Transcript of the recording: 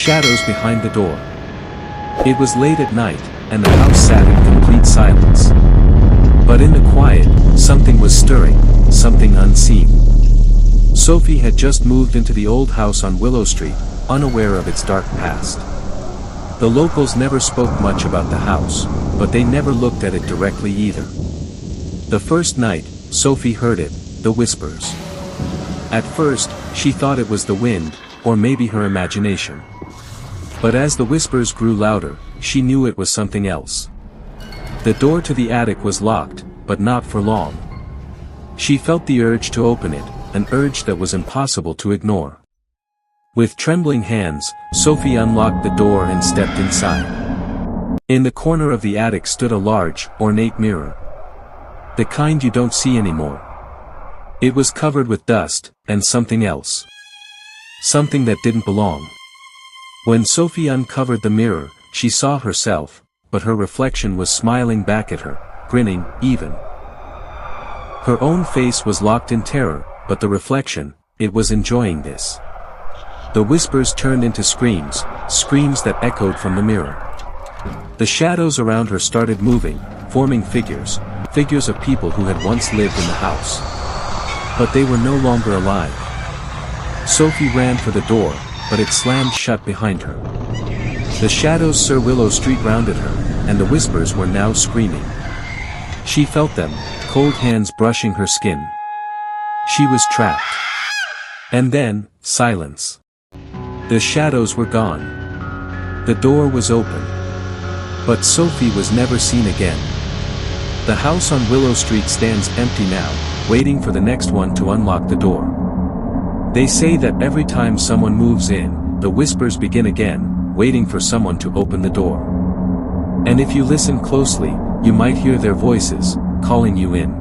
Shadows behind the door. It was late at night, and the house sat in complete silence. But in the quiet, something was stirring, something unseen. Sophie had just moved into the old house on Willow Street, unaware of its dark past. The locals never spoke much about the house, but they never looked at it directly either. The first night, Sophie heard it, the whispers. At first, she thought it was the wind, or maybe her imagination. But as the whispers grew louder, she knew it was something else. The door to the attic was locked, but not for long. She felt the urge to open it, an urge that was impossible to ignore. With trembling hands, Sophie unlocked the door and stepped inside. In the corner of the attic stood a large, ornate mirror. The kind you don't see anymore. It was covered with dust, and something else. Something that didn't belong. When Sophie uncovered the mirror, she saw herself, but her reflection was smiling back at her, grinning, even. Her own face was locked in terror, but the reflection, it was enjoying this. The whispers turned into screams, screams that echoed from the mirror. The shadows around her started moving, forming figures, figures of people who had once lived in the house. But they were no longer alive. Sophie ran for the door, but it slammed shut behind her. The shadows Sir Willow Street rounded her, and the whispers were now screaming. She felt them, cold hands brushing her skin. She was trapped. And then, silence. The shadows were gone. The door was open. But Sophie was never seen again. The house on Willow Street stands empty now, waiting for the next one to unlock the door. They say that every time someone moves in, the whispers begin again, waiting for someone to open the door. And if you listen closely, you might hear their voices, calling you in.